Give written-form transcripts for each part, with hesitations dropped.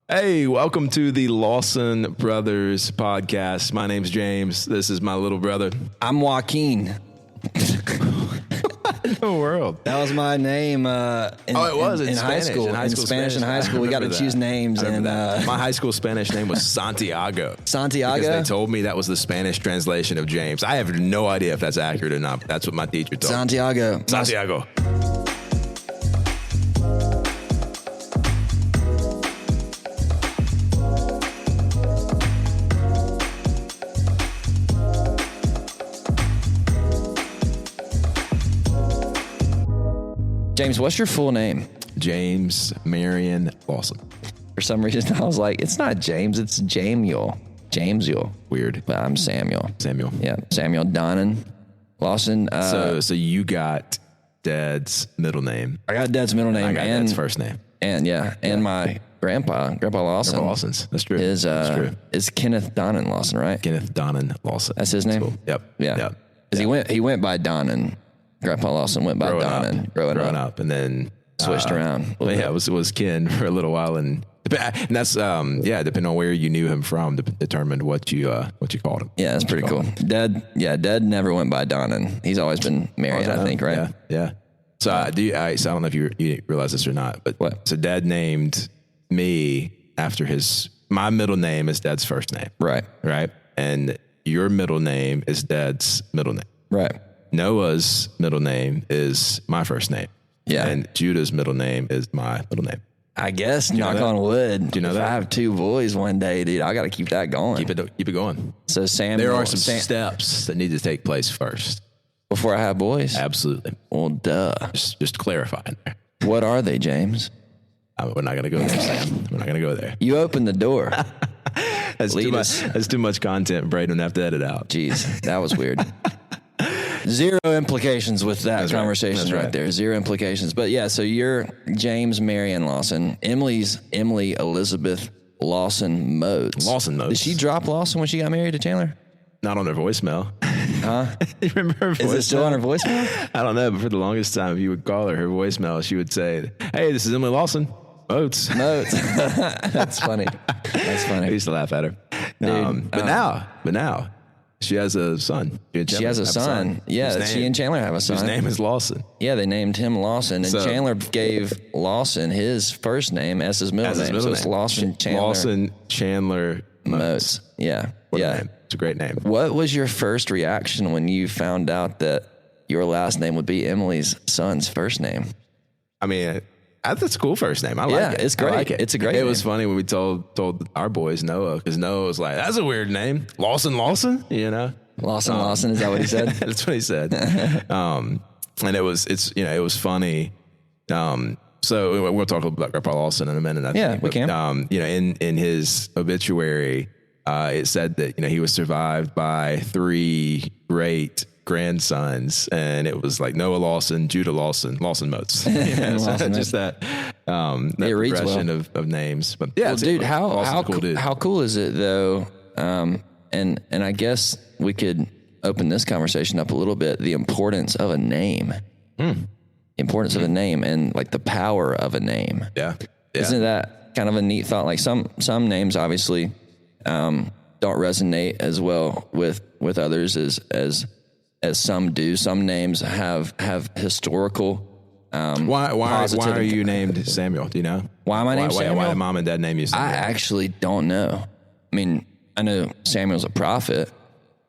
Hey, welcome to the Lawson Brothers podcast. My name's James. This is my little brother. I'm Joaquin. In the world. That was my name. In high school. In Spanish in high school, we got to choose names. And my high school Spanish name was Santiago. Santiago? Because they told me that was the Spanish translation of James. I have no idea if that's accurate or not. But that's what my teacher told me. Santiago. James, what's your full name? James Marion Lawson. For some reason, I was like, it's not James, it's Jamiel. Jamesiel. Weird. But I'm Samuel. Samuel. Yeah, Samuel Donnan Lawson. So you got Dad's middle name. I got Dad's middle name. I got Dad's first name. And my Grandpa Lawson. Grandpa Lawson's. That's true. Is Kenneth Donnan Lawson, right? Kenneth Donnan Lawson. That's his name? Cool. Yep. Yeah. Because he went by Donnan. Grandpa Lawson went by Donnan growing up, and then switched around. Yeah, it was Ken for a little while, and that's depending on where you knew him from, determined what you called him. Yeah, that's pretty cool. Dad never went by Donnan. He's always been Marion, I think, right? Yeah. So I don't know if you realize this or not, but what? So Dad named me after my middle name is Dad's first name, right? And your middle name is Dad's middle name, right? Noah's middle name is my first name. Yeah. And Judah's middle name is my middle name. I guess, knock on wood. Do you know if that? I have two boys one day, dude, I got to keep that going. Keep it going. So Samuel. There are some steps that need to take place first. Before I have boys? Absolutely. Well, duh. Just clarifying there. What are they, James? We're not going to go there, Sam. We're not going to go there. You opened the door. That's too much content. Braden would have to edit out. Jeez, that was weird. Zero implications with that conversation right there. Zero implications. But yeah, so you're James Marion Lawson. Emily's Emily Elizabeth Lawson Motes. Lawson Motes. Did she drop Lawson when she got married to Chandler? Not on her voicemail. Huh? You remember her voicemail? Is it still on her voicemail? I don't know, but for the longest time, if you would call her voicemail, she would say, "Hey, this is Emily Lawson. Motes." That's funny. That's funny. I used to laugh at her. Dude, but now she has a son. She has a son. Yeah, she and Chandler have a son. His name is Lawson. Yeah, they named him Lawson, and Chandler gave Lawson his first name as his middle name. So it's Lawson Chandler. Lawson Chandler Motes. Yeah. What a name. It's a great name. What was your first reaction when you found out that your last name would be Emily's son's first name? I mean, that's a cool first name. I like it. Yeah, it's great. I like it. It's a great name. It was funny when we told our boys Noah, because Noah was like, "That's a weird name, Lawson, you know." Lawson, is that what he said? That's what he said. And it was funny. So we'll talk about Grandpa Lawson in a minute. We can. In his obituary, it said that he was survived by 3 great grandsons, and it was like Noah Lawson, Judah Lawson, Lawson Motes. Just that progression of names. But yeah, dude, how cool is it though? And I guess we could open this conversation up a little bit. The importance of a name, importance of a name, and like the power of a name. Yeah. Isn't that kind of a neat thought? Like some names obviously don't resonate as well with others as some do. Some names have historical. Why are you named Samuel? Do you know? Why am I named Samuel? Why did mom and dad name you Samuel? I actually don't know. I mean, I know Samuel's a prophet.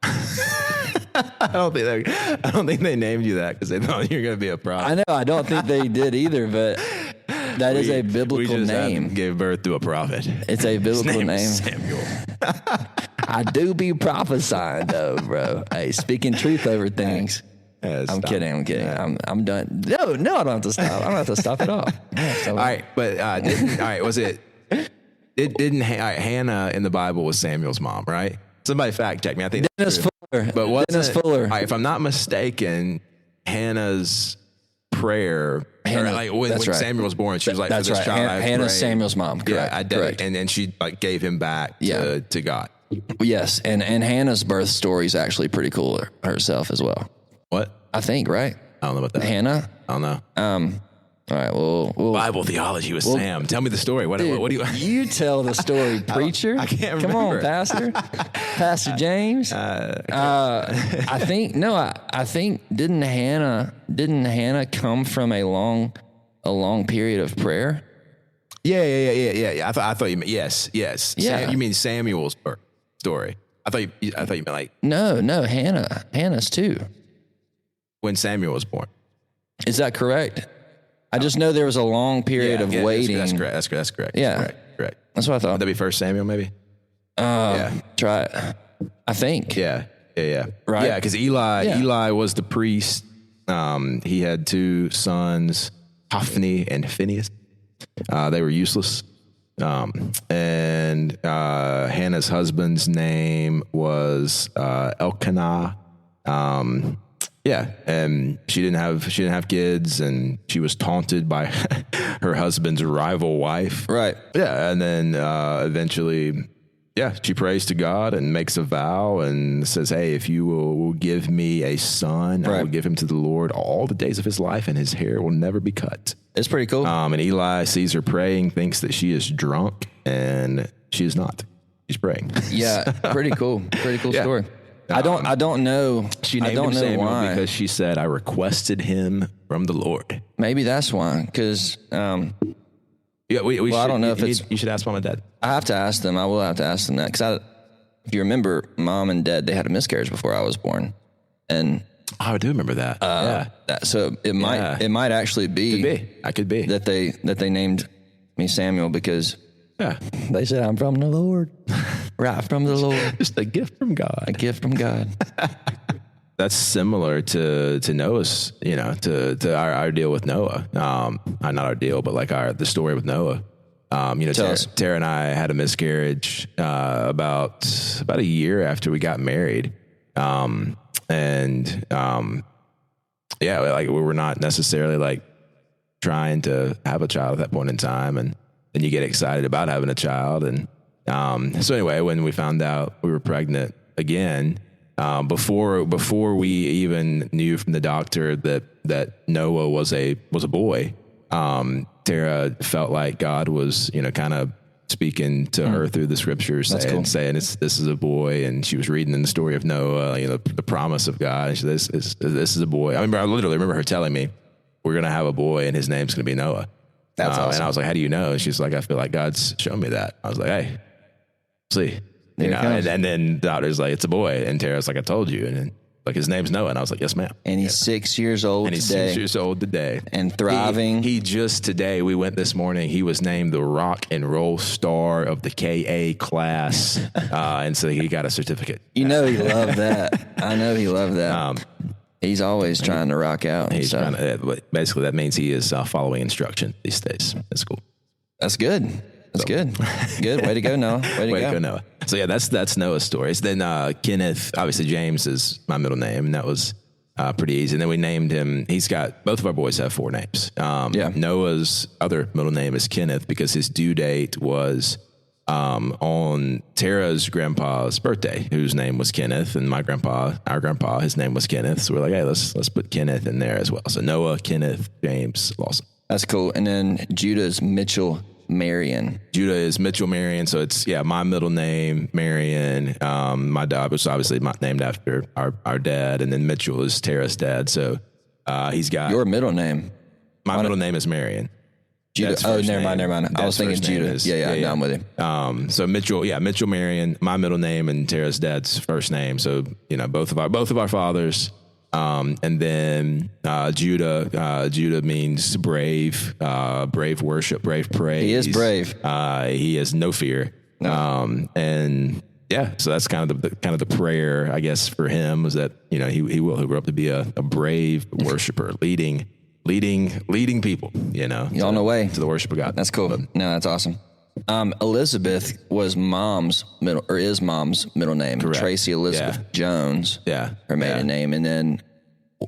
I don't think they named you that because they thought you were going to be a prophet. I know. I don't think they did either, but that is a biblical name. Gave birth to a prophet. It's a biblical name. Samuel. I do be prophesying though, bro. Hey, speaking truth over things. I'm kidding. Yeah. I'm done. No, I don't have to stop. I don't have to stop at all. All right, but was it? Hannah in the Bible was Samuel's mom, right? Somebody fact check me. I think Dennis Fuller. But wasn't Dennis Fuller? All right, if I'm not mistaken, Hannah's prayer. When Samuel was born, she was like, "That's for this right." child, Hannah's Samuel's mom. Correct. Yeah, correct. And then she gave him back to God. Yes, and Hannah's birth story is actually pretty cool herself as well. What? I think, right? I don't know about that. Hannah. I don't know. All right. Well, Bible theology with Sam. Tell me the story. What do you? You tell the story, preacher. I can't remember. Come on, Pastor. Pastor James. I think didn't Hannah come from a long period of prayer? Yeah. I thought you meant yes. Yeah. You mean Samuel's story? I thought you meant like No, Hannah's too. when Samuel was born. Is that correct? I just know there was a long period of waiting. That's correct. Yeah. Correct. That's what I thought. Would that be 1 Samuel maybe? Try it. I think. Yeah. Right? Yeah, because Eli was the priest. He had 2 sons, Hophni and Phinehas. They were useless. And Hannah's husband's name was Elkanah. And she didn't have kids, and she was taunted by her husband's rival wife. Right. Yeah, and then eventually, she prays to God and makes a vow and says, "Hey, if you will give me a son, I will give him to the Lord all the days of his life, and his hair will never be cut." It's pretty cool. And Eli sees her praying, thinks that she is drunk, and she is not. She's praying. Yeah, pretty cool. Pretty cool story. I don't know. She named him Samuel because she said, "I requested him from the Lord." Maybe that's why. Because I don't know if you should ask mom and dad. I have to ask them. I will have to ask them that because if you remember, mom and dad, they had a miscarriage before I was born, and I do remember that. So it might actually be. Could be that they named me Samuel because they said I'm from the Lord. Right from the Lord. Just a gift from God. A gift from God. That's similar to Noah's, to our deal with Noah. Not our deal, but like the story with Noah. Tara and I had a miscarriage about a year after we got married. We were not necessarily like trying to have a child at that point in time, and then you get excited about having a child. And so anyway, when we found out we were pregnant again, before we even knew from the doctor that Noah was a boy, Tara felt like God was kind of speaking to her through the scriptures, saying this is a boy, and she was reading in the story of Noah, the promise of God, and she said, this is a boy. I literally remember her telling me, "We're gonna have a boy, and his name's gonna be Noah." That's awesome. And I was like, "How do you know?" And she's like, "I feel like God's shown me that." I was like, "Hey, see, and then the doctor's like, "It's a boy," and Tara's like, "I told you," and then like his name's Noah, and I was like, "Yes, ma'am." And he's 6 years old. today, and thriving. He just today we went this morning. He was named the rock and roll star of the KA class, and so he got a certificate. He loved that. I know he loved that. He's always trying to rock out. He's trying to, basically that means he is following instruction these days. That's cool. That's good. Good. Way to go, Noah. Way to go, Noah. So yeah, that's Noah's stories. Then Kenneth, obviously James is my middle name, and that was pretty easy. And then we named him. Both of our boys have 4 names. Noah's other middle name is Kenneth because his due date was on Tara's grandpa's birthday, whose name was Kenneth, and our grandpa, his name was Kenneth. So we're like, hey, let's put Kenneth in there as well. So Noah, Kenneth, James, Lawson. That's cool. And then Judah's Mitchell Marion. Judah is Mitchell Marion. So it's, my middle name, Marion. My dad was obviously named after our dad. And then Mitchell is Tara's dad. So he's got... Your middle name. My middle name is Marion. Judah. Oh, never mind. I was thinking Judah. Yeah, I'm with you. So Mitchell Marion, my middle name, and Tara's dad's first name. So, both of our fathers. And then Judah means brave, brave worship, brave praise. He is brave. He has no fear. No. So that's kind of the prayer, I guess, for him, was that he will grow up to be a brave worshiper, leading people. On the way to the worship of God. That's cool. No, that's awesome. Elizabeth was mom's middle name. Correct. Tracy Elizabeth Jones. Yeah. Her maiden name. And then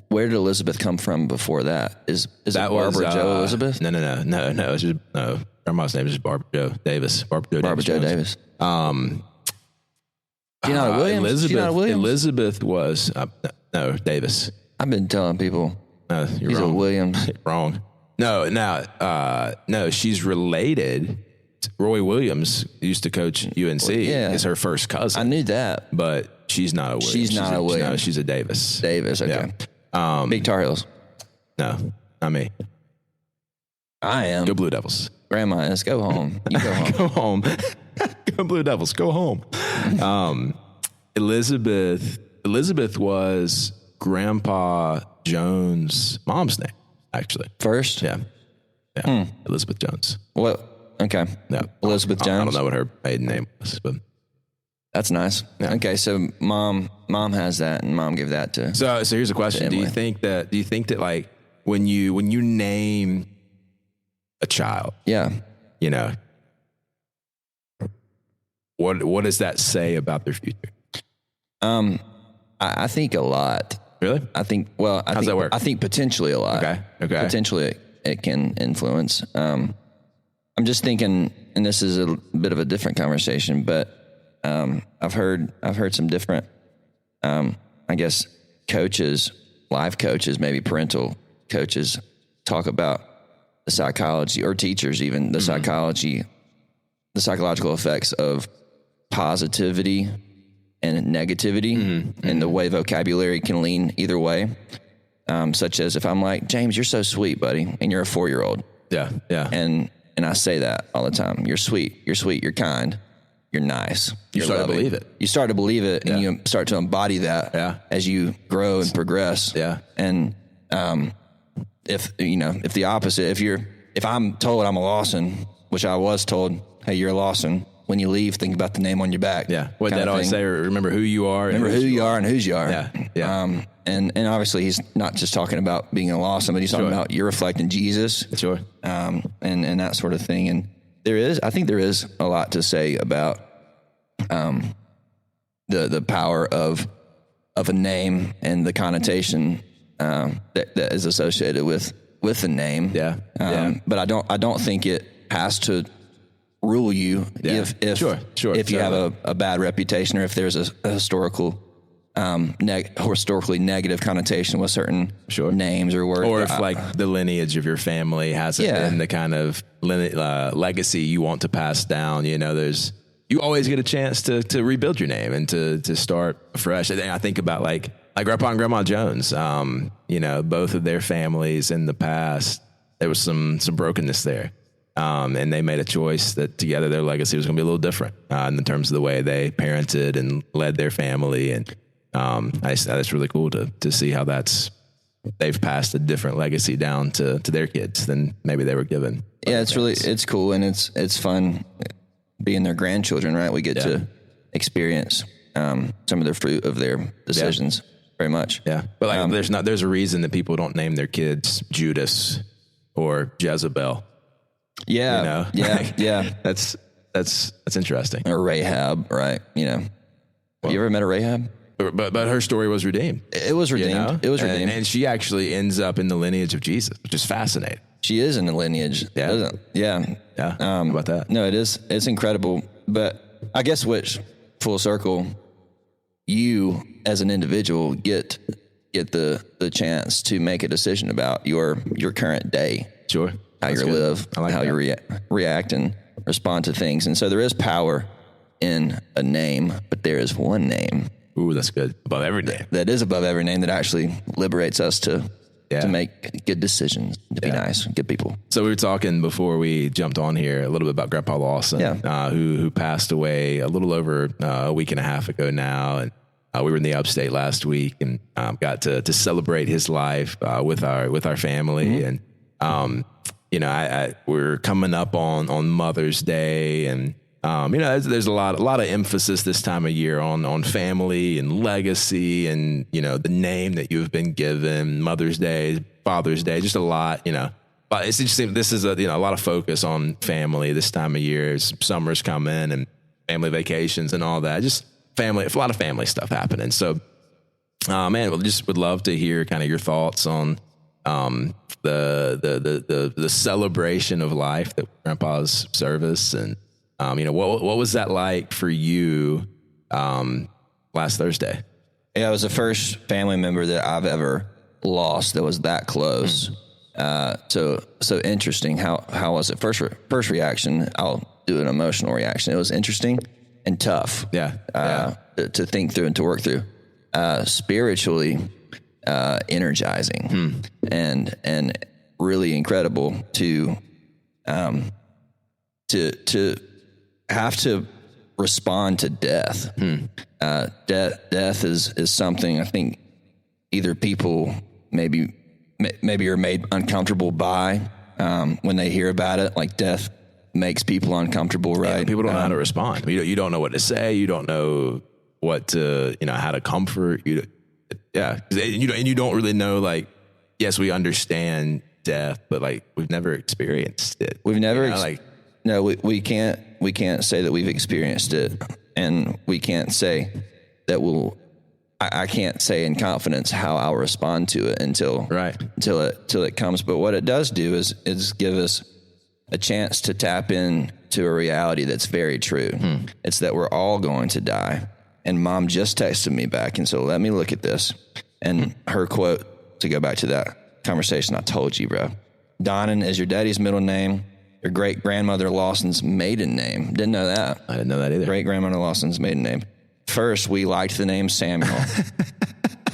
where did Elizabeth come from before that? Is that Barbara Jo Elizabeth? No. It's just, grandma's name is just Barbara Jo Davis. Barbara Jo Davis. She's not a Williams? Elizabeth was, no, Davis. I've been telling people he's a Williams. Wrong. No, she's related. Roy Williams used to coach UNC. Yeah. Is her first cousin. I knew that. But she's not a Williams. She's not a Williams. No, she's a Davis. Davis, okay. Yeah. Big Tar Heels. No, not me. I am. Go Blue Devils. Grandma, let's go home. You go home. Go home. Go Blue Devils. Go home. Elizabeth was Grandpa Jones' mom's name, actually. First? Yeah. Elizabeth Jones. What? Okay. No, Elizabeth Jones. I don't know what her maiden name was, but that's nice. Yeah. Okay, so mom has that, and mom gave that to. So here's a question: Do you think that like when you name a child, what does that say about their future? I think a lot. Really? I think. Well, How's that work? I think potentially a lot. Okay. Potentially it can influence. I'm just thinking, and this is a bit of a different conversation, but I've heard some different, I guess, coaches, life coaches, maybe parental coaches, talk about the psychology, or teachers even, the psychology, the psychological effects of positivity and negativity, and the way vocabulary can lean either way. Such as if I'm like, James, you're so sweet, buddy, and you're a 4-year-old. Yeah. And I say that all the time. You're sweet, you're kind, you're nice. You start to believe it. You start to believe it, and you start to embody that as you grow and progress. Yeah. And if the opposite, if I'm told I'm a Lawson, which I was told, hey, you're a Lawson, when you leave, think about the name on your back. Yeah. What did I always say? Remember who you are. Remember who you are and whose you are. Yeah. And obviously he's not just talking about being a Lawson, but he's talking about you're reflecting Jesus. Sure. And that sort of thing. And I think there is a lot to say about the power of a name and the connotation that is associated with the name. Yeah. But I don't think it has to rule you if you have a bad reputation, or if there's a historically negative connotation with certain names or words, or if like the lineage of your family hasn't been the kind of legacy you want to pass down. You always get a chance to rebuild your name and to start fresh. I think about like Grandpa and Grandma Jones. Both of their families in the past, there was some brokenness there. And they made a choice that together their legacy was going to be a little different in terms of the way they parented and led their family. And that's really cool to see how they've passed a different legacy down to their kids than maybe they were given. Yeah, it's cool, and it's fun being their grandchildren, right? We get to experience some of the fruit of their decisions very much. Yeah, but there's a reason that people don't name their kids Judas or Jezebel. Yeah, That's interesting. Or Rahab, right? Have you ever met a Rahab? But her story was redeemed. It was redeemed. It was redeemed, and she actually ends up in the lineage of Jesus, which is fascinating. She is in the lineage. Yeah. How about that? No, it is. It's incredible. But I guess full circle, you as an individual get the chance to make a decision about your current day. Sure. How you live, how you react and respond to things. And so there is power in a name, but there is one name. Ooh, that's good. Above every name. That is above every name, that actually liberates us to make good decisions, to be nice, good people. So we were talking before we jumped on here a little bit about Grandpa Lawson, who passed away a little over a week and a half ago now. And we were in the upstate last week and got to celebrate his life with our family. And we're coming up on Mother's Day, and there's a lot of emphasis this time of year on family and legacy, and the name that you've been given, Mother's Day, Father's Day, just a lot. But it's interesting. This is a lot of focus on family this time of year. As summer's coming and family vacations and all that. Just family, a lot of family stuff happening. So, just would love to hear kind of your thoughts on the celebration of life, that Grandpa's service, and what was that like for you last Thursday? Yeah, it was the first family member that I've ever lost that was that close. So interesting. How was it? First reaction, I'll do an emotional reaction. It was interesting and tough. To think through and to work through. Spiritually, energizing and really incredible to have to respond to death. Death is something I think either people maybe are made uncomfortable by when they hear about it. Like death makes people uncomfortable, right? Yeah, people don't know how to respond. You don't know what to say. You don't know what to, how to comfort you. And you don't really know, like, yes, we understand death, but like we've never experienced it. We've never, no, we can't say that we've experienced it, and we can't say that I can't say in confidence how I'll respond to it until it comes. But what it does do is give us a chance to tap into a reality that's very true. It's that we're all going to die. And Mom just texted me back, and so let me look at this. And her quote, to go back to that conversation I told you, bro. Donnan is your daddy's middle name, your great-grandmother Lawson's maiden name. Didn't know that. I didn't know that either. Great-grandmother Lawson's maiden name. First, we liked the name Samuel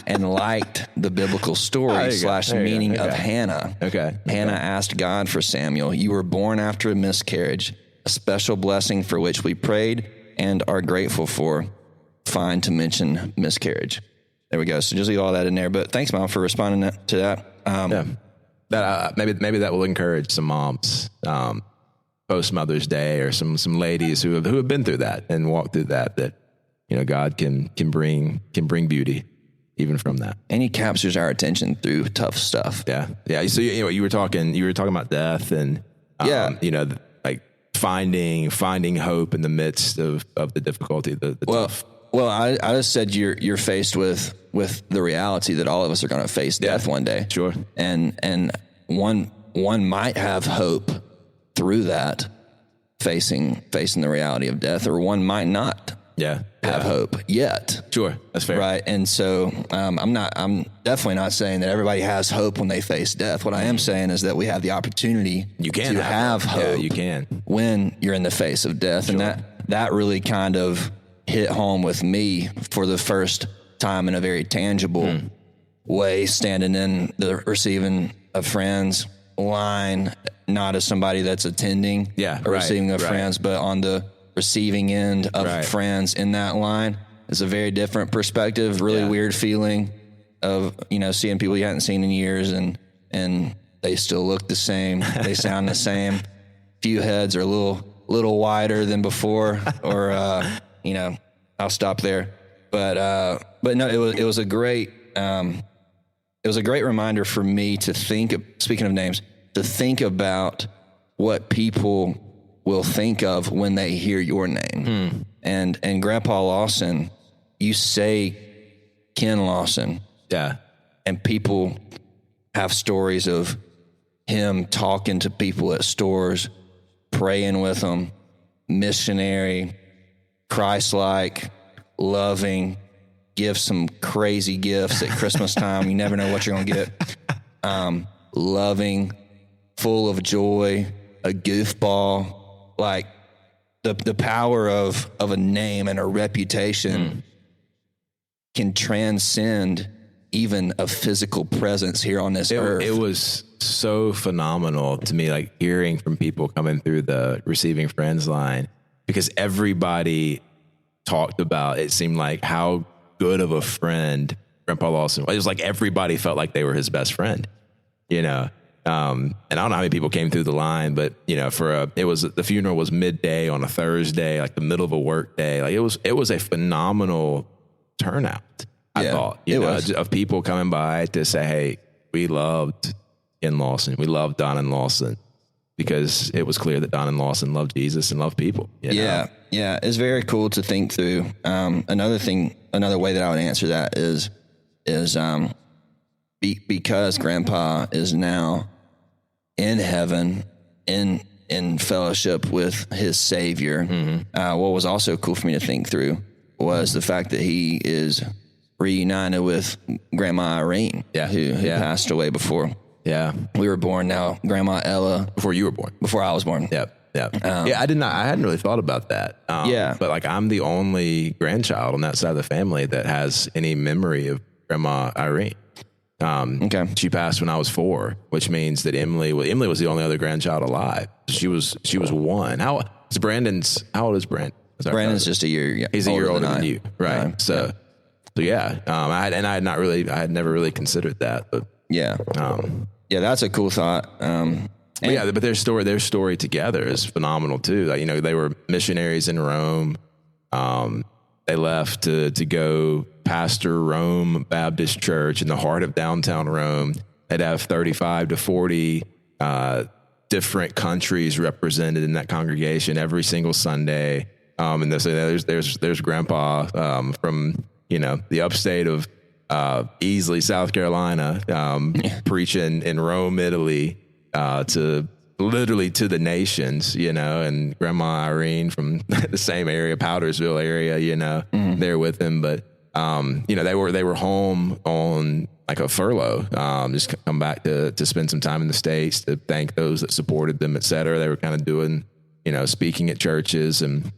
and liked the biblical story / meaning of Hannah. Hannah asked God for Samuel. You were born after a miscarriage, a special blessing for which we prayed and are grateful for. Fine to mention miscarriage. There we go. So just leave all that in there. But thanks, Mom, for responding to that. Maybe that will encourage some moms post Mother's Day, or some ladies who have been through that and walked through that God can bring beauty even from that. And He captures our attention through tough stuff. Yeah. So you were talking about death and like finding hope in the midst of the difficulty, the tough. Well, I just said you're faced with the reality that all of us are going to face death one day. Sure. And one might have hope through that, facing the reality of death, or one might not have hope yet. Sure. That's fair. Right. And so I'm definitely not saying that everybody has hope when they face death. What I am saying is that we have the opportunity to have hope. Yeah, you can. When you're in the face of death. Sure. And that really kind of hit home with me for the first time in a very tangible way, standing in the receiving a friend's line, not as somebody that's attending or receiving a friend's, but on the receiving end of friends in that line. Is a very different perspective, really weird feeling of, seeing people you hadn't seen in years and they still look the same. They sound the same. Few heads are a little wider than before, or, I'll stop there. But no, it was a great reminder for me to think, speaking of names, to think about what people will think of when they hear your name. And Grandpa Lawson, you say Ken Lawson. Yeah. And people have stories of him talking to people at stores, praying with them, missionary, Christ-like, loving, give some crazy gifts at Christmas time. You never know what you're going to get. Loving, full of joy, a goofball. Like the power of a name and a reputation can transcend even a physical presence here on this earth. It was so phenomenal to me, like hearing from people coming through the receiving friends line, because everybody talked about, it seemed like, how good of a friend Grandpa Lawson was. It was like everybody felt like they were his best friend, and I don't know how many people came through the line, but the funeral was midday on a Thursday, like the middle of a work day. Like it was a phenomenal turnout. I thought, of people coming by to say, hey, we loved Ken Lawson. We loved Don and Lawson, because it was clear that Don and Lawson loved Jesus and loved people. Yeah. It's very cool to think through. Another way that I would answer that is because Grandpa is now in heaven, in fellowship with his Savior. What was also cool for me to think through was the fact that he is reunited with Grandma Irene, who passed away before Yeah. We were born now, Grandma Ella. Before you were born. Before I was born. Yep. Yeah. I hadn't really thought about that. But like I'm the only grandchild on that side of the family that has any memory of Grandma Irene. Okay. She passed when I was 4, which means that Emily was the only other grandchild alive. She was 1. How old is Brandon? Brandon's just a year. Yeah, he's a year older than you. Right. So yeah. I had never really considered that, but yeah. That's a cool thought. But their story together is phenomenal too. Like, you know, they were missionaries in Rome. They left to go pastor Rome Baptist Church in the heart of downtown Rome. They'd have 35 to 40 different countries represented in that congregation every single Sunday. And there's Grandpa from, you know, the upstate of Easley, South Carolina, preaching in Rome, Italy. To literally to the nations, you know, and Grandma Irene from the same area, Powdersville area, you know, there with him. But, you know, they were home on like a furlough, just come back to spend some time in the States to thank those that supported them, et cetera. They were kind of doing, you know, speaking at churches, and,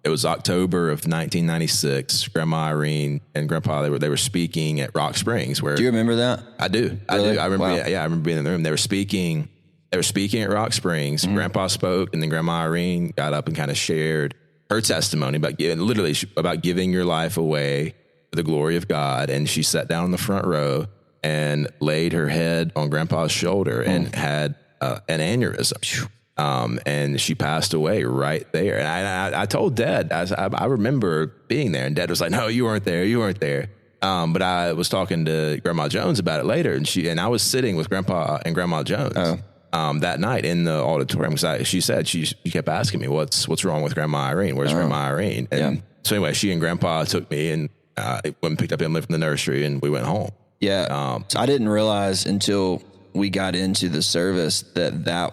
it was October of 1996. Grandma Irene and Grandpa, they were speaking at Rock Springs. Where do you remember that? I do. Really? I remember. Wow. Yeah, I remember being in the room. They were speaking at Rock Springs. Grandpa spoke, and then Grandma Irene got up and kind of shared her testimony about giving your life away for the glory of God. And she sat down in the front row and laid her head on Grandpa's shoulder and had an aneurysm. And she passed away right there. And I told Dad, I remember being there, and Dad was like, "No, you weren't there. But I was talking to Grandma Jones about it later, and I was sitting with Grandpa and Grandma Jones that night in the auditorium, because she said she kept asking me, what's wrong with Grandma Irene? Where's Grandma Irene? And so anyway, she and Grandpa took me and went and picked up Emily from the nursery, and we went home. Yeah. So I didn't realize until we got into the service that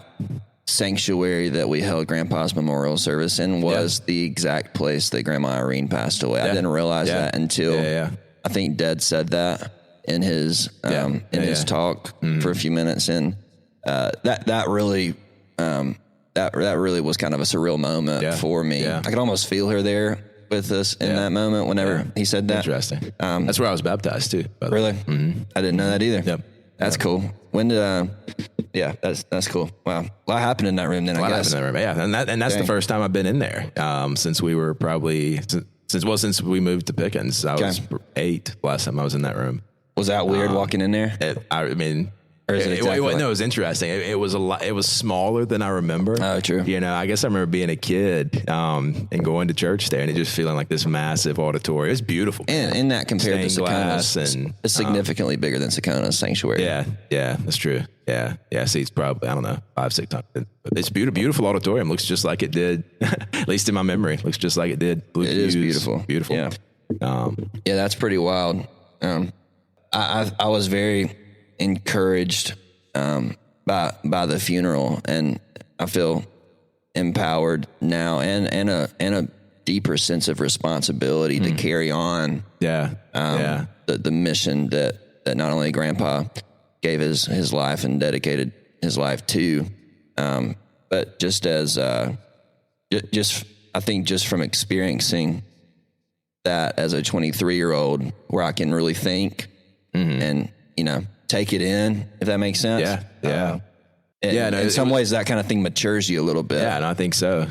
sanctuary that we held Grandpa's memorial service in was the exact place that Grandma Irene passed away. I didn't realize that until I think Dad said that in his his talk for a few minutes, and that really was kind of a surreal moment for me. I could almost feel her there with us in that moment whenever he said that. Interesting. That's where I was baptized too. Really? I didn't know that either. Yep. That's cool. When did that's cool. Wow. A lot happened in that room then, I guess. Happened in that room. Yeah. And that's the first time I've been in there, since we were probably, since we moved to Pickens. I was 8 last time I was in that room. Was that weird walking in there? It was interesting. It was it was smaller than I remember. Oh, true. You know, I guess I remember being a kid, and going to church there, and it just feeling like this massive auditorium. It's beautiful. And that compared to Sakona's, it's significantly bigger than Sakona's sanctuary. Yeah, that's true. Yeah. Seats probably, I don't know, 500-600. But it's beautiful auditorium. Looks just like it did, at least in my memory. Looks just like it did. Blue views, is beautiful. Beautiful. Yeah. That's pretty wild. I was very encouraged by the funeral, and I feel empowered now and a deeper sense of responsibility to carry on the mission that not only Grandpa gave his life and dedicated his life to, but just as I think just from experiencing that as a 23-year-old, where I can really think and, you know, take it in, if that makes sense. Yeah. In some ways that kind of thing matures you a little bit. Yeah, and I think so.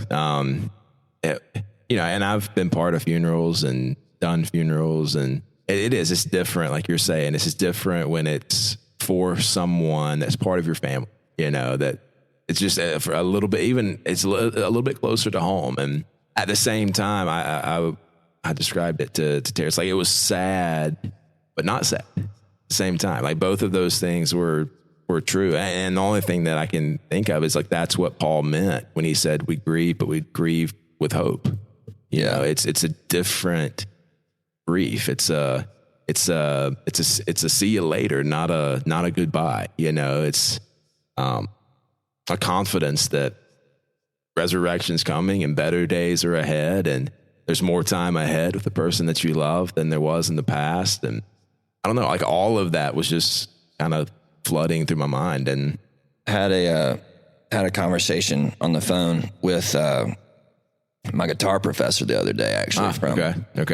You know, and I've been part of funerals and done funerals, and it's different. Like you're saying, it's just different when it's for someone that's part of your family, you know, that it's just for a little bit, even it's a little bit closer to home. And at the same time, I described it to Terry. It's like, it was sad, but not sad at the same time. Like both of those things were true. And the only thing that I can think of is like, that's what Paul meant when he said we grieve, but we grieve with hope. You know, it's a different grief. It's a see you later, not a goodbye. You know, it's a confidence that resurrection's coming and better days are ahead, and there's more time ahead with the person that you love than there was in the past. And I don't know, like all of that was just kind of flooding through my mind. And had a conversation on the phone with my guitar professor the other day, actually,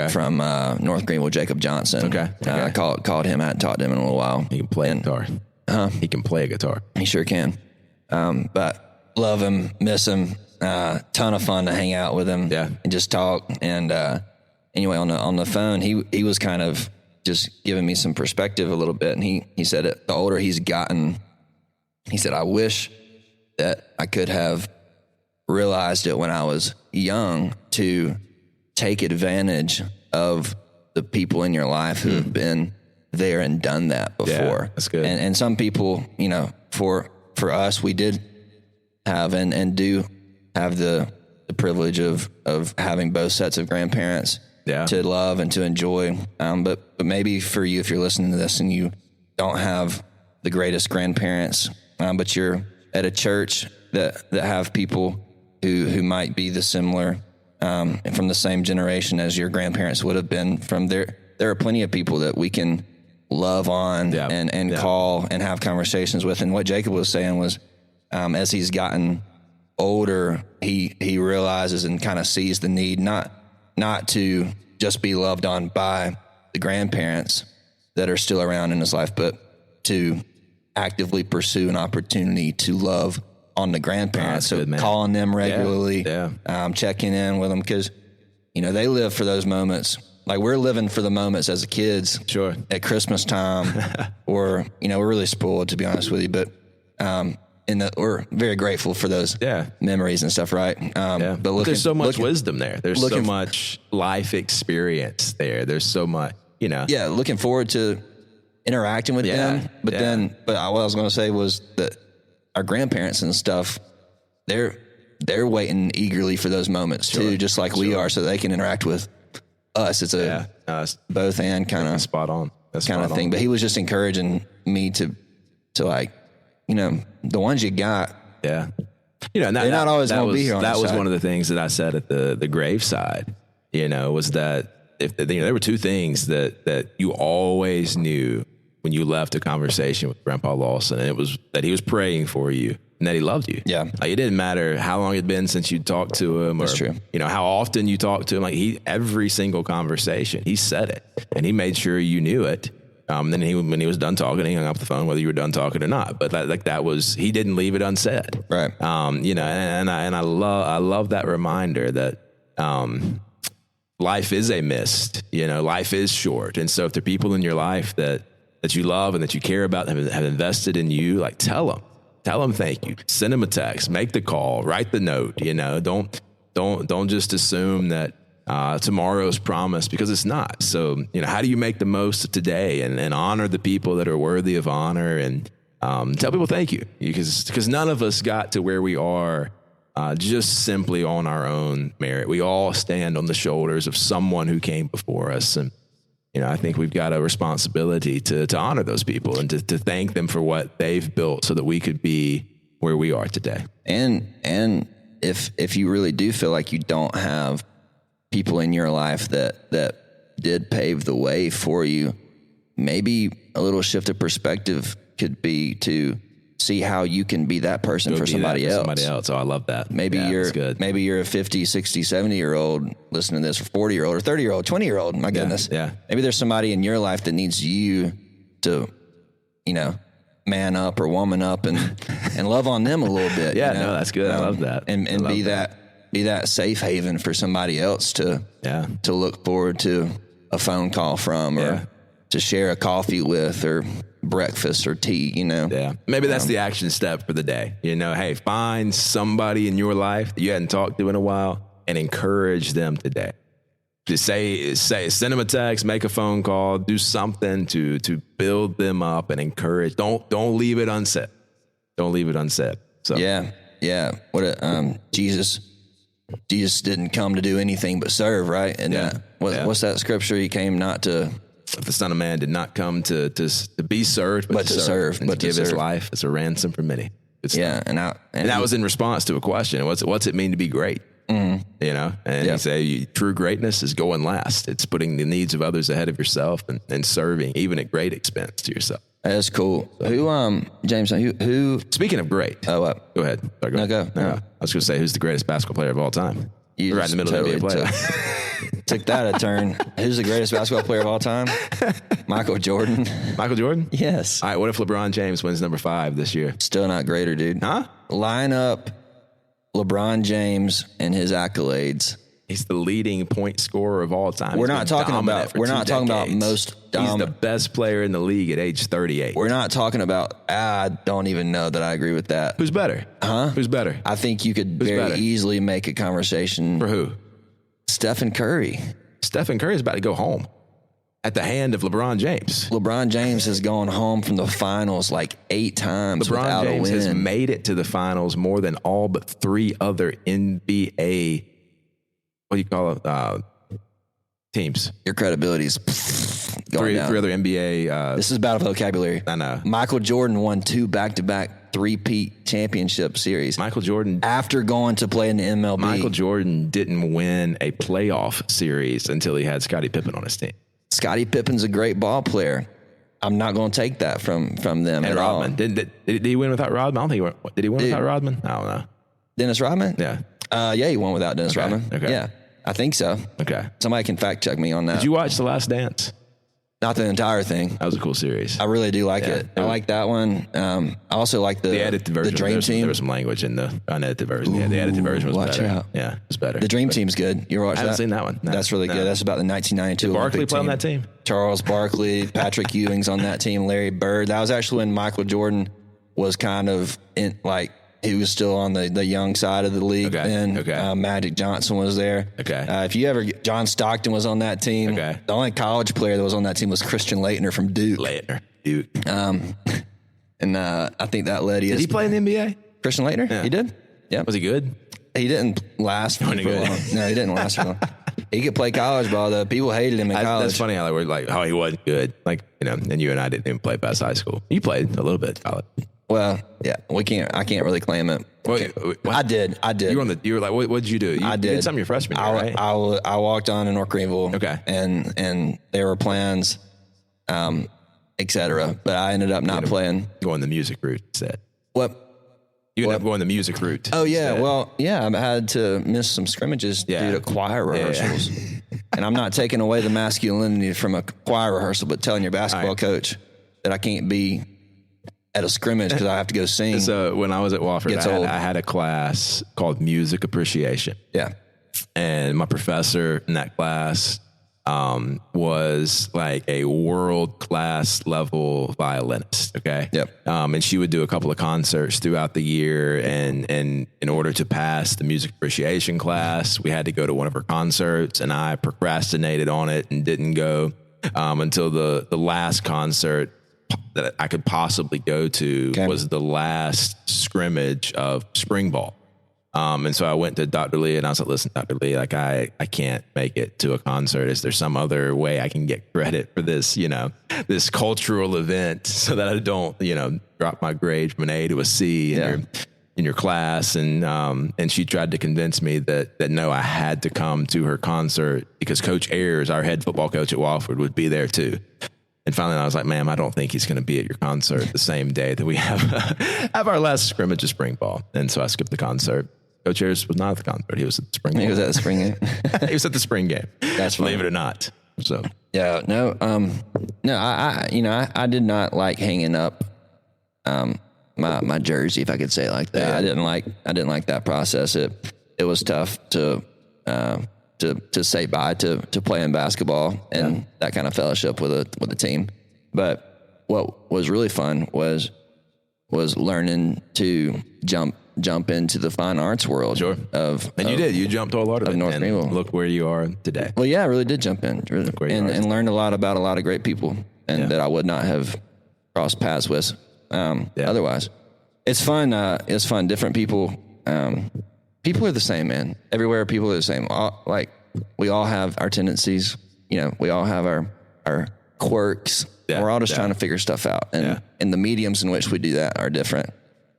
from North Greenville, Jacob Johnson. I called him. I hadn't talked to him in a little while. He can play a guitar. He can play a guitar. He sure can. But love him, miss him. Ton of fun to hang out with him. Yeah. And just talk. And anyway, on the phone, he was kind of just giving me some perspective a little bit. And he said the older he's gotten, he said, I wish that I could have realized it when I was young to take advantage of the people in your life who have been there and done that before. Yeah, that's good. And some people, for us, we did have and do have the privilege of having both sets of grandparents to love and to enjoy. But maybe for you, if you're listening to this and you don't have the greatest grandparents, but you're at a church that have people who might be the similar, from the same generation as your grandparents would have been from there are plenty of people that we can love on and call and have conversations with. And what Jacob was saying was, as he's gotten older, he realizes and kind of sees the need, not to just be loved on by the grandparents that are still around in his life, but to actively pursue an opportunity to love on the grandparents. So good, calling them regularly, checking in with them, because, they live for those moments. Like we're living for the moments as kids, sure, at Christmas time, or, we're really spoiled, to be honest with you, but, we're very grateful for those memories and stuff. Right. But there's so much wisdom there. There's so much life experience there. There's so much, looking forward to interacting with them. But what I was going to say was that our grandparents and stuff, they're waiting eagerly for those moments too, just like we are, so they can interact with us. It's a both and kind of spot on. That's kind of thing. But he was just encouraging me to like, the ones you got. Yeah. They're not always going to be here on that the was side. one of the things that I said at the graveside, was that if there were two things that you always knew when you left a conversation with Grandpa Lawson, and it was that he was praying for you and that he loved you. Yeah. Like it didn't matter how long it'd been since you talked to him, or that's true. How often you talked to him. Like every single conversation, he said it, and he made sure you knew it. Then when he was done talking, he hung up the phone, whether you were done talking or not. But he didn't leave it unsaid. Right. And I love that reminder that, life is a mist, life is short. And so if there are people in your life that you love and that you care about and have invested in you, like tell them thank you, send them a text, make the call, write the note, don't just assume that, tomorrow's promised, because it's not. So, how do you make the most of today and honor the people that are worthy of honor, and tell people thank you, because none of us got to where we are just simply on our own merit. We all stand on the shoulders of someone who came before us. And, I think we've got a responsibility to honor those people and to thank them for what they've built so that we could be where we are today. And if you really do feel like you don't have people in your life that did pave the way for you, maybe a little shift of perspective could be to see how you can be that person for somebody else. Oh, I love that. Maybe you're a 50, 60, 70-year-old listening to this, or 40-year-old or 30-year-old, 20-year-old. My goodness. Yeah. Maybe there's somebody in your life that needs you to, man up or woman up and love on them a little bit. Yeah, no, that's good. I love that. And be that safe haven for somebody else to look forward to a phone call from, or to share a coffee with, or breakfast or tea, Yeah. Maybe that's the action step for the day. Hey, find somebody in your life that you hadn't talked to in a while and encourage them today. Just send them a text, make a phone call, do something to build them up and encourage. Don't leave it unsaid. Don't leave it unsaid. So yeah. Jesus didn't come to do anything but serve, right? And what's that scripture? He came not to. The Son of Man did not come to be served, but to serve, and to give his life as a ransom for many. Yeah, and that was in response to a question. What's it mean to be great? Mm-hmm. And you say true greatness is going last. It's putting the needs of others ahead of yourself and serving, even at great expense to yourself. That's cool. Who, James, who? Speaking of great. Oh, what? Go ahead. Sorry, No, go. I was going to say, who's the greatest basketball player of all time? You right in the middle of the NBA took that a turn. Who's the greatest basketball player of all time? Michael Jordan. Michael Jordan? Yes. All right, what if LeBron James wins number 5 this year? Still not greater, dude. Huh? Line up LeBron James and his accolades. He's the leading point scorer of all time. We're not talking about most dominant. He's the best player in the league at age 38. We're not talking about, I don't even know that I agree with that. Who's better? Huh? Who's better? I think you could easily make a conversation. For who? Stephen Curry. Stephen Curry is about to go home at the hand of LeBron James. LeBron James has gone home from the finals like 8 times without a win. LeBron James has made it to the finals more than all but 3 other NBA, what do you call it, teams. Your credibility's going down. 3 other NBA. This is about vocabulary. I know. Michael Jordan won 2 back-to-back 3-peat championship series. Michael Jordan. After going to play in the MLB. Michael Jordan didn't win a playoff series until he had Scottie Pippen on his team. Scottie Pippen's a great ball player. I'm not going to take that from them and at Rodman. all. Did he win without Rodman? I don't think he won. Did he win without Rodman? I don't know. Dennis Rodman? Yeah. Yeah, he won without Dennis Rodman. Okay. Yeah, I think so. Okay. Somebody can fact check me on that. Did you watch The Last Dance? Not the entire thing. That was a cool series. I really do like it. I like that one. I also like the edited version. The Dream Team. There was some language in the unedited version. Yeah, the edited version was better. Out. Yeah, it was better. The Dream Team's good. You ever watched that? I haven't seen that one. No, That's really good. That's about the 1992 Did Barkley Olympic play team. on that team? Charles Barkley, Patrick Ewing's on that team, Larry Bird. That was actually when Michael Jordan was kind of in, like, he was still on the young side of the league then. Okay. Magic Johnson was there. Okay. If you ever, John Stockton was on that team. Okay. The only college player that was on that team was Christian Laettner from Duke. Duke. And I think that led Did he play in the NBA? Christian Laettner? Yeah. He did? Yeah. Was he good? He didn't last for long. No, he didn't last for long. He could play college ball, though. People hated him in college. That's funny how they were like, oh, he wasn't good. Like, and you and I didn't even play past high school. You played a little bit in college. Well, yeah, I can't really claim it. Wait, I did. You were like, what did you do? I did. You did some of your freshman year, right? I walked on in North Greenville. Okay. And there were plans, et cetera. But I ended up not playing. Going the music route instead. What? You ended up going the music route. Oh, yeah. instead. Well, yeah, I had to miss some scrimmages due to choir rehearsals. And I'm not taking away the masculinity from a choir rehearsal, but telling your basketball coach that I can't be at a scrimmage because I have to go sing. So when I was at Wofford, I had a class called Music Appreciation. Yeah. And my professor in that class was like a world-class level violinist, okay? Yep. And she would do a couple of concerts throughout the year, and in order to pass the music appreciation class, we had to go to one of her concerts, and I procrastinated on it and didn't go until the last concert that I could possibly go to was the last scrimmage of spring ball. And so I went to Dr. Lee and I was like, listen, Dr. Lee, like I can't make it to a concert. Is there some other way I can get credit for this, this cultural event so that I don't, drop my grade from an A to a C in your class? And she tried to convince me that no, I had to come to her concert because Coach Ayers, our head football coach at Wofford, would be there too. And finally, I was like, ma'am, I don't think he's going to be at your concert the same day that we have our last scrimmage of spring ball. And so I skipped the concert. Coach Ayers was not at the concert. He was at the spring game. He was at the spring game. He was at the spring game. That's funny. Believe it or not. So yeah, no, I did not like hanging up my jersey, if I could say it like that. Yeah. I didn't like that process. It was tough to say bye to playing basketball and that kind of fellowship with a team. But what was really fun was learning to jump into the fine arts world. Sure. You jumped all out of North Greenville. Look where you are today. Well, yeah, I really did jump in and learned a lot about a lot of great people and that I would not have crossed paths with otherwise. It's fun. It's fun. Different people. People are the same, man. Everywhere, people are the same. We all have our tendencies. We all have our quirks. Yeah, we're all just trying to figure stuff out, and the mediums in which we do that are different.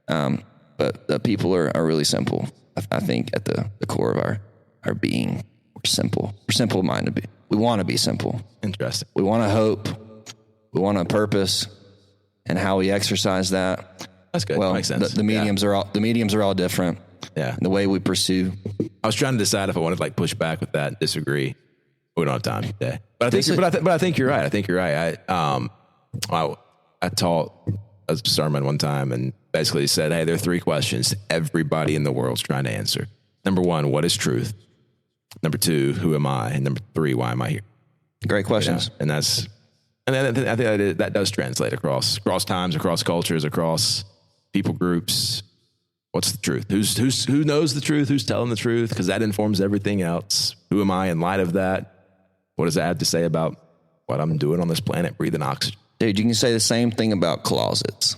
But the people are really simple. I think at the core of our being, we're simple. We're simple-minded. We want to be simple. Interesting. We want to hope. We want a purpose. and how we exercise that. That's good. Well, makes sense. The mediums are all different. Yeah. The way we pursue. I was trying to decide if I wanted to like push back with that, disagree. We don't have time today, but I think you're right. I think you're right. I taught a sermon one time and basically said, hey, there are 3 questions everybody in the world's trying to answer. Number 1, what is truth? Number 2, who am I? And number 3, why am I here? Great questions. And I think that does translate across times, across cultures, across people groups. What's the truth? Who knows the truth? Who's telling the truth? Because that informs everything else. Who am I in light of that? What does that have to say about what I'm doing on this planet, breathing oxygen? Dude, you can say the same thing about closets.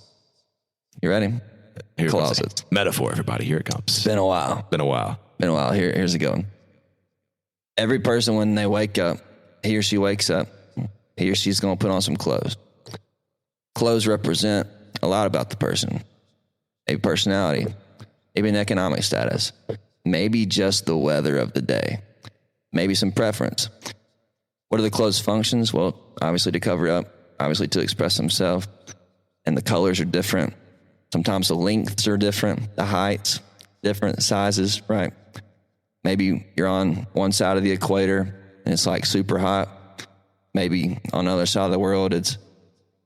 You ready? Here Closets. Metaphor, everybody. Here it comes. It's been a while. Been a while. Here's it going. Every person, when they wake up, he or she wakes up, he or she's going to put on some clothes. Clothes represent a lot about the person. Maybe personality, maybe an economic status, maybe just the weather of the day, maybe some preference. What are the clothes' functions? Well, obviously to cover up, obviously to express themselves, and the colors are different. Sometimes the lengths are different, the heights, different sizes, right? Maybe you're on one side of the equator and it's like super hot. Maybe on the other side of the world, it's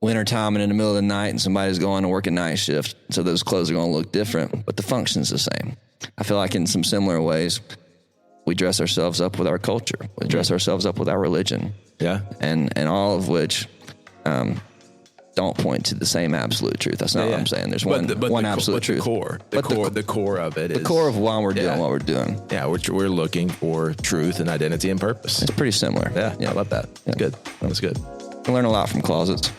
wintertime and in the middle of the night and somebody's going to work a night shift. So those clothes are going to look different, but the function's the same. I feel like in some similar ways, we dress ourselves up with our culture. We dress ourselves up with our religion. Yeah. And all of which don't point to the same absolute truth. That's not what I'm saying. There's one absolute truth. The core of it is... The core of why we're doing what we're doing. Yeah, we're looking for truth and identity and purpose. It's pretty similar. Yeah, I love that. That's good. That's good. I learn a lot from closets.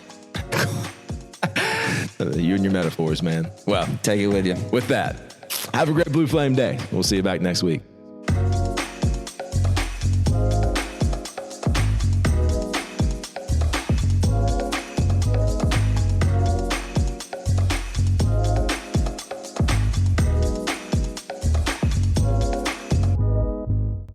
You and your metaphors, man. Well, take it with you. With that, have a great Blue Flame day. We'll see you back next week.